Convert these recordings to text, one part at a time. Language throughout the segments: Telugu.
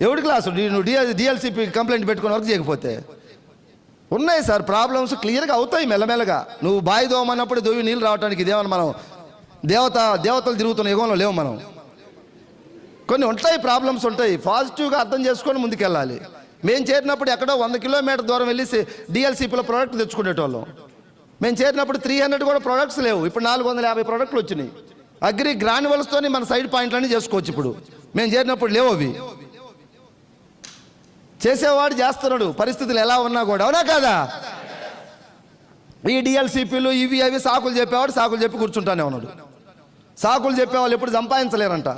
ఎవడి క్లాసు నువ్వు డిఎల్సిపి కంప్లైంట్ పెట్టుకుని వర్క్ చేయకపోతే? ఉన్నాయి సార్ ప్రాబ్లమ్స్, క్లియర్గా అవుతాయి మెల్లమెల్లగా. నువ్వు బావి దోమన్నప్పుడు దోవి నీళ్ళు రావడానికి ఇదేమన్నా మనం దేవతలు తిరుగుతున్న యుగంలో లేవు మనం. కొన్ని ఉంటాయి, ప్రాబ్లమ్స్ ఉంటాయి, పాజిటివ్గా అర్థం చేసుకొని ముందుకెళ్ళాలి. మేము చేరినప్పుడు ఎక్కడో 100 కిలోమీటర్ దూరం వెళ్ళి డిఎల్సిపిలో ప్రోడక్ట్ తెచ్చుకునేటోళ్ళం. మేము చేరినప్పుడు 300 కూడా ప్రోడక్ట్స్ లేవు, ఇప్పుడు 450 ప్రోడక్ట్లు వచ్చినాయి. అగ్రి గ్రాన్యువల్స్తో మన సైడ్ పాయింట్లన్నీ చేసుకోవచ్చు. ఇప్పుడు మేము చేరినప్పుడు లేవు అవి. చేసేవాడు చేస్తున్నాడు పరిస్థితులు ఎలా ఉన్నా కూడా, అవునా కాదా? ఈ డిఎల్సిపిలు ఇవి అవి సాకులు చెప్పేవాడు సాకులు చెప్పి కూర్చుంటానే ఉన్నాడు. సాకులు చెప్పేవాళ్ళు ఎప్పుడు సంపాదించలేరంట.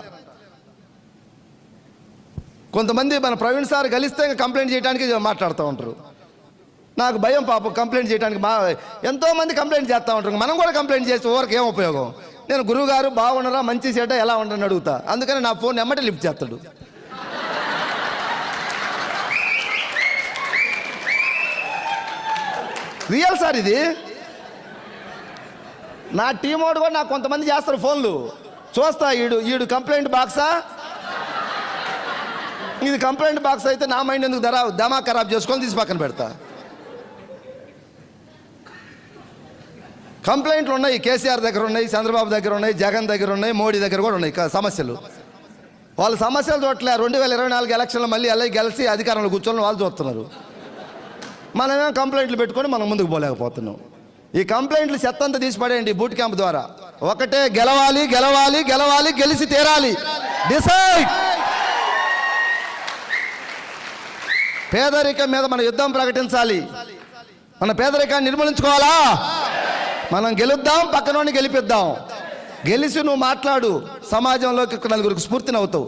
కొంతమంది మన ప్రవీణ్ సార్ కలిస్తే కంప్లైంట్ చేయడానికి మాట్లాడుతూ ఉంటారు. నాకు భయం పాపం కంప్లైంట్ చేయడానికి. ఎంతోమంది కంప్లైంట్ చేస్తూ ఉంటారు, మనం కూడా కంప్లైంట్ చేస్తే ఊరికి ఏం ఉపయోగం? నేను గురువుగారు బాగున్నారా, మంచి చెడ్డ ఎలా ఉండని అడుగుతా, అందుకని నా ఫోన్ ఎమ్మటే లిఫ్ట్ చేస్తాడు. రియల్ సార్ ఇది. నా టీం వాడు కూడా నాకు కొంతమంది చేస్తారు ఫోన్లు, చూస్తా ఈడు కంప్లైంట్ బాక్సా, ఇది కంప్లైంట్ బాక్స్ అయితే నా మైండ్ ఎందుకు దమా ఖరాబ్ చేసుకొని తీసి పక్కన పెడతా. కంప్లైంట్లు ఉన్నాయి, కేసీఆర్ దగ్గర ఉన్నాయి, చంద్రబాబు దగ్గర ఉన్నాయి, జగన్ దగ్గర ఉన్నాయి, మోడీ దగ్గర కూడా ఉన్నాయి సమస్యలు. వాళ్ళ సమస్యలు చూడట్లే. 2024 ఎలక్షన్లో మళ్ళీ గెలిచి అధికారంలో కూర్చొని వాళ్ళు చూస్తున్నారు. మనమే కంప్లైంట్లు పెట్టుకొని మనం ముందుకు పోలేకపోతున్నాం. ఈ కంప్లైంట్లు చెత్తంతా తీసి పడేయండి బూట్ క్యాంప్ ద్వారా. ఒకటే, గెలవాలి గెలవాలి గెలవాలి, గెలిచి తీరాలి. డిసైడ్. పేదరికం మీద మన యుద్ధం ప్రకటించాలి. మన పేదరికాన్ని నిర్మూలించుకోవాలా? మనం గెలుద్దాం, పక్కనోడిని గెలిపిద్దాం. గెలిచి నువ్వు మాట్లాడు, సమాజంలోకి నలుగురికి స్ఫూర్తిని అవుతావు.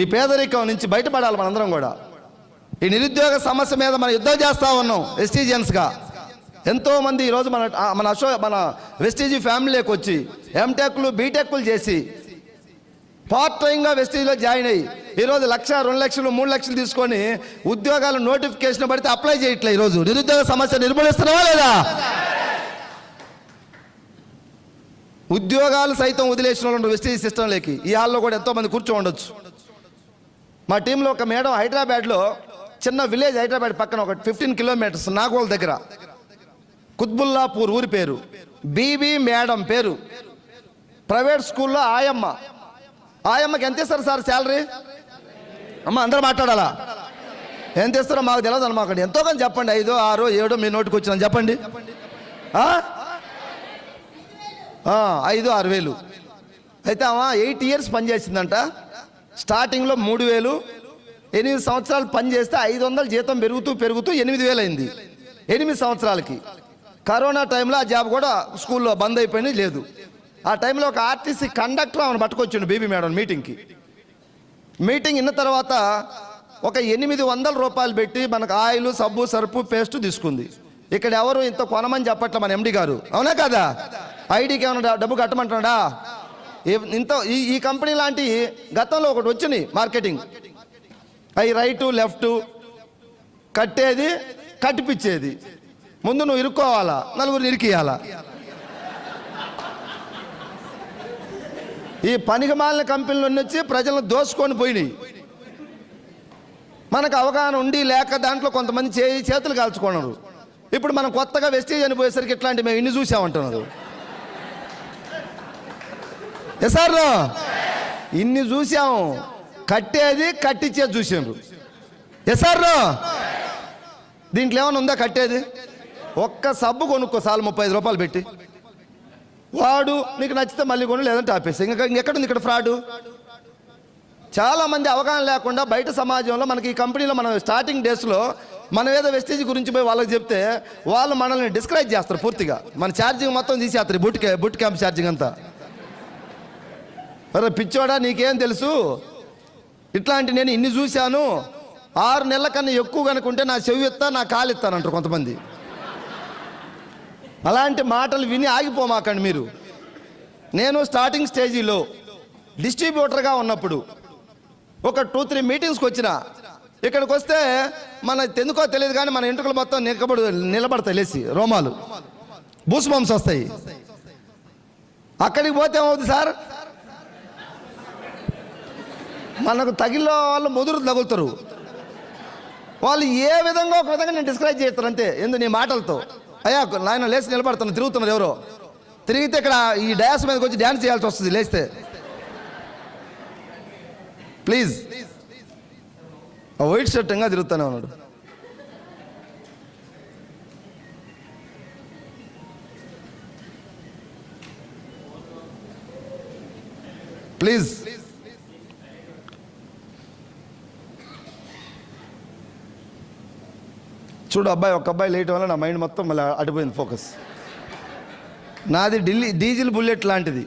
ఈ పేదరికం నుంచి బయటపడాలి మనందరం కూడా. ఈ నిరుద్యోగ సమస్య మీద మనం యుద్ధం చేస్తూ ఉన్నాం వెస్టీజియన్స్గా. ఎంతోమంది ఈరోజు మన వెస్టీజీ ఫ్యామిలీకి వచ్చి ఎంటెక్లు బీటెక్లు చేసి పార్ట్ టైంగా వెస్టీజ్లో జాయిన్ అయ్యి ఈరోజు 1,00,000, 2 లక్షలు, 3 లక్షలు తీసుకొని ఉద్యోగాలు నోటిఫికేషన్ పడితే అప్లై చేయట్లే. ఈరోజు నిరుద్యోగ సమస్య నిర్మూలిస్తున్నావా లేదా? ఉద్యోగాలు సైతం వదిలేసిన వాళ్ళు వెస్టీజ్ సిస్టంలోకి ఈ హాల్లో కూడా ఎంతోమంది కూర్చో ఉండొచ్చు. మా టీంలో ఒక మేడం హైదరాబాద్లో, చిన్న విలేజ్ హైదరాబాద్ పక్కన ఒక 15 కిలోమీటర్స్ నాగోల్ దగ్గర, కుత్బుల్లాపూర్ ఊరి పేరు, బీబీ మేడం పేరు. ప్రైవేట్ స్కూల్లో ఆయమ్మకి ఎంత ఇస్తారు సార్ శాలరీ? అమ్మ అందరూ మాట్లాడాలా? ఎంత ఇస్తారో మాకు తెలియదు అన్నమాట. ఎంతో కానీ చెప్పండి, 5, 6, 7 మీ నోటికి వచ్చిందని చెప్పండి. 5, 6 వేలు. అయితే ఆమె 8 ఇయర్స్ పనిచేసిందంట. స్టార్టింగ్లో 3,000, 8 సంవత్సరాలు పనిచేస్తే 500 జీతం పెరుగుతూ 8,000 అయింది 8 సంవత్సరాలకి. కరోనా టైంలో ఆ జాబ్ కూడా స్కూల్లో బంద్ అయిపోయింది, లేదు. ఆ టైంలో ఒక ఆర్టీసీ కండక్టర్ ఆమెను పట్టుకొచ్చిండు బీబీ మేడం మీటింగ్కి. మీటింగ్ ఇన్న తర్వాత ఒక 800 రూపాయలు పెట్టి మనకు ఆయిల్, సబ్బు, సరుపు, పేస్ట్ తీసుకుంది. ఇక్కడ ఎవరు ఇంత కొనమని చెప్పట్లే మన ఎండి గారు, అవునా కదా? ఐడికి ఏమైనా డబ్బు కట్టమంటున్నాడా? ఇంత ఈ కంపెనీ లాంటి గతంలో ఒకటి వచ్చినాయి మార్కెటింగ్, అవి రైటు లెఫ్ట్ కట్టేది, కట్టిపిచ్చేది. ముందు నువ్వు ఇరుక్కోవాలా, నలుగురు ఇరికియాలా. ఈ పనికిమాలిన కంపెనీలు వచ్చి ప్రజలను దోసుకొని పోయినాయి. మనకు అవగాహన ఉండి లేక దాంట్లో కొంతమంది చేతులు కాల్చుకున్నారు. ఇప్పుడు మనం కొత్తగా వెస్టీజ్ అని పోయేసరికి ఇట్లాంటి మేము ఇన్ని చూసామంటున్నారు. సార్ ఇన్ని చూసాము, కట్టేది కట్టించేది చూసాము. సార్ దీంట్లో ఏమైనా ఉందా కట్టేది? ఒక్క సబ్బు కొనుక్కో చాలు 35 రూపాయలు పెట్టి, వాడు నీకు నచ్చితే మళ్ళీ కొను, లేదంటే ఆపేసి. ఇంకెక్కడుంది ఇక్కడ ఫ్రాడు? చాలామంది అవగాహన లేకుండా బయట సమాజంలో మనకి ఈ కంపెనీలో మనం స్టార్టింగ్ డేస్లో మనం ఏదో వెస్టేజ్ గురించి పోయి వాళ్ళకి చెప్తే వాళ్ళు మనల్ని డిస్కరేజ్ చేస్తారు పూర్తిగా. మన ఛార్జింగ్ మొత్తం తీసేస్తారు, బుట్ క్యాంప్ ఛార్జింగ్ అంతా. అరే పిచ్చోడా నీకేం తెలుసు, ఇట్లాంటి నేను ఇన్ని చూశాను, 6 నెలల కన్నా ఎక్కువ కనుకుంటే నా చెవి ఎత్తా, నా కాలు ఎత్తానంటారు కొంతమంది. అలాంటి మాటలు విని ఆగిపోమాకండి మీరు. నేను స్టార్టింగ్ స్టేజీలో డిస్ట్రిబ్యూటర్గా ఉన్నప్పుడు ఒక 2-3 మీటింగ్స్కి వచ్చిన, ఇక్కడికి వస్తే మన ఎందుకో తెలియదు కానీ మన ఎంట్రుకలు మొత్తం నిలబడతాయి, లేచి రోమాలు బూస్ బంప్స్ వస్తాయి. అక్కడికి పోతే ఏమవుతుంది సార్? మనకు తగిలిన వాళ్ళు ముదురు తగులుతారు. వాళ్ళు ఏ విధంగా ఒక విధంగా నేను డిస్క్రైబ్ చేస్తాను అంతే. నీ మాటలతో అయ్యా నాయన లేచి నిలబడుతున్నారు, తిరుగుతున్నారు ఎవరో. తిరిగితే ఇక్కడ ఈ డయాస్ మీదకి వచ్చి డ్యాన్స్ చేయాల్సి వస్తుంది లేస్తే. ప్లీజ్. ఆ వైట్ షర్ట్ ఇంకా తిరుగుతూనే ఉన్నాడు. ప్లీజ్. చూడు అబ్బాయి, ఒక అబ్బాయి లేట్ వల్ల నా మైండ్ మొత్తం మళ్ళీ అడిపోయింది ఫోకస్. నాది డీజిల్ బుల్లెట్ లాంటిది.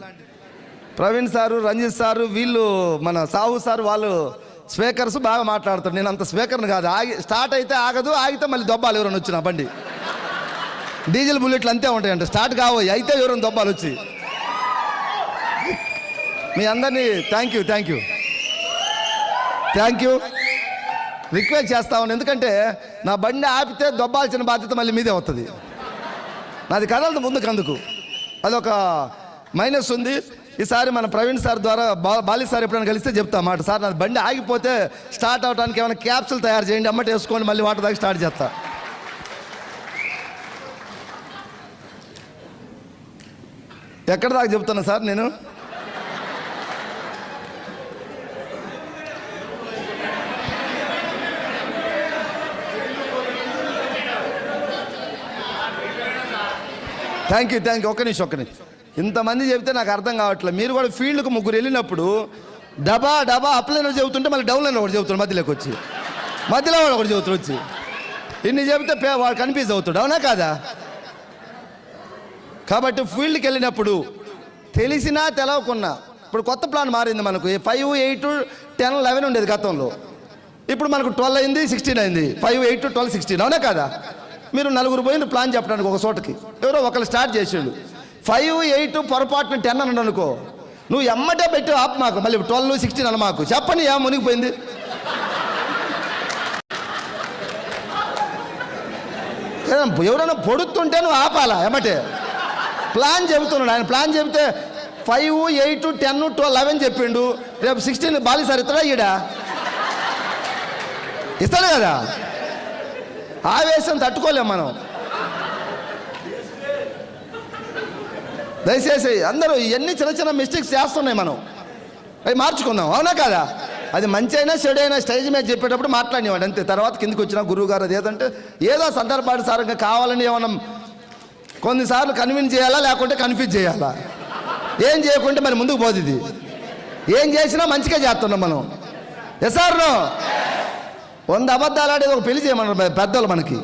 ప్రవీణ్ సారు, రంజిత్ సారు, వీళ్ళు మన సాహు సారు, వాళ్ళు స్పీకర్స్ బాగా మాట్లాడతారు. నేను అంత స్పీకర్ని కాదు. స్టార్ట్ అయితే ఆగదు, ఆగితే మళ్ళీ దొబ్బాలు ఎవరైనా వచ్చిన బండి. డీజిల్ బుల్లెట్లు అంతే ఉంటాయంట. స్టార్ట్ కావాలి అయితే ఎవరైనా దొబ్బాలు వచ్చి. మీ అందరినీ థ్యాంక్ యూ రిక్వెస్ట్ చేస్తా ఉన్నాను. ఎందుకంటే నా బండి ఆపితే దొబ్బాల్సిన బాధ్యత మళ్ళీ మీదే వస్తుంది. నాది కదలదు ముందుకు, అందుకు అదొక మైనస్ ఉంది. ఈసారి మన ప్రవీణ్ సార్ ద్వారా బాలి సార్ ఎప్పుడైనా కలిస్తే చెప్తా మాట, సార్ నాది బండి ఆగిపోతే స్టార్ట్ అవడానికి ఏమైనా క్యాప్సులు తయారు చేయండి, అమ్మట వేసుకొని మళ్ళీ వాటర్ దాకా స్టార్ట్ చేస్తా. ఎక్కడ దాకా చెప్తున్నా సార్ నేను? Thank you. ఒక్క నిమిషం. ఇంతమంది చెప్తే నాకు అర్థం కావట్లేదు. మీరు కూడా ఫీల్డ్కి ముగ్గురు వెళ్ళినప్పుడు డబా అప్ లైనర్ చెబుతుంటే మళ్ళీ డౌన్ లైనర్ ఒకటి చెబుతాడు, మధ్యలోకి వచ్చి మధ్యలో వాడు ఒకటి చెబుతాడు వచ్చి. ఇన్ని చెబితే వాడు కన్ఫ్యూజ్ అవుతాడు, అవునా కాదా? కాబట్టి ఫీల్డ్కి వెళ్ళినప్పుడు తెలిసినా తెలవకున్నా, ఇప్పుడు కొత్త ప్లాన్ మారింది మనకు. 5, 8, 10, 11 ఉండేది గతంలో. ఇప్పుడు మనకు 12 అయింది, 16 అయింది. 5, 8, 12, 16, అవునా కాదా? మీరు నలుగురు పోయిన ప్లాన్ చెప్పడానికి ఒక చోటకి ఎవరో ఒకరు స్టార్ట్ చేసాడు. 5, 8 పొరపాటున 10 అన్నాడు అనుకో, నువ్వు ఎమ్మటే పెట్టి ఆపు మాకు, మళ్ళీ 12, 16 అన్న మాకు చెప్పని ఏం మునిగిపోయింది. ఎవరైనా పొడుతుంటే నువ్వు ఆపాలా ఎమ్మటే. ప్లాన్ చెబుతున్నాడు ఆయన. ప్లాన్ చెబితే 5, 8, 10, 12, 11 చెప్పిండు. రేపు 16 బాలి సార్ ఇస్తాడా? ఇస్తాడు కదా. ఆవేశం తట్టుకోలేం మనం. దయచేసి అందరూ ఇవన్నీ చిన్న మిస్టేక్స్ చేస్తున్నాయి, మనం అవి మార్చుకుందాం, అవునా కాదా? అది మంచి అయినా చెడు అయినా స్టేజ్ మీద చెప్పేటప్పుడు మాట్లాడినవాడు అంతే. తర్వాత కిందికి వచ్చిన గురువు గారు అది ఏదో సందర్భానుసారంగా కావాలని ఏమన్నా కొన్నిసార్లు కన్విన్స్ చేయాలా, లేకుంటే కన్ఫ్యూజ్ చేయాలా. ఏం చేయకుంటే మరి ముందుకు పోతుంది. ఏం చేసినా మంచిగా చేస్తున్నాం మనం. ఎస్ఆర్ 100 అబద్ధాలు ఆడేది ఒక పెళ్లి చేయమన్నారు పెద్దలు మనకి.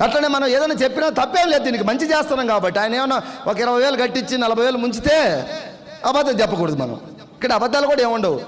అట్లనే మనం ఏదైనా చెప్పినా తప్పేం లేదు, దీనికి మంచి చేస్తున్నాం కాబట్టి. ఆయన ఏమన్నా ఒక 20,000 కట్టించి 40,000 ముంచితే అబద్ధం చెప్పకూడదు మనం. ఇక్కడ అబద్ధాలు కూడా ఏముండవు.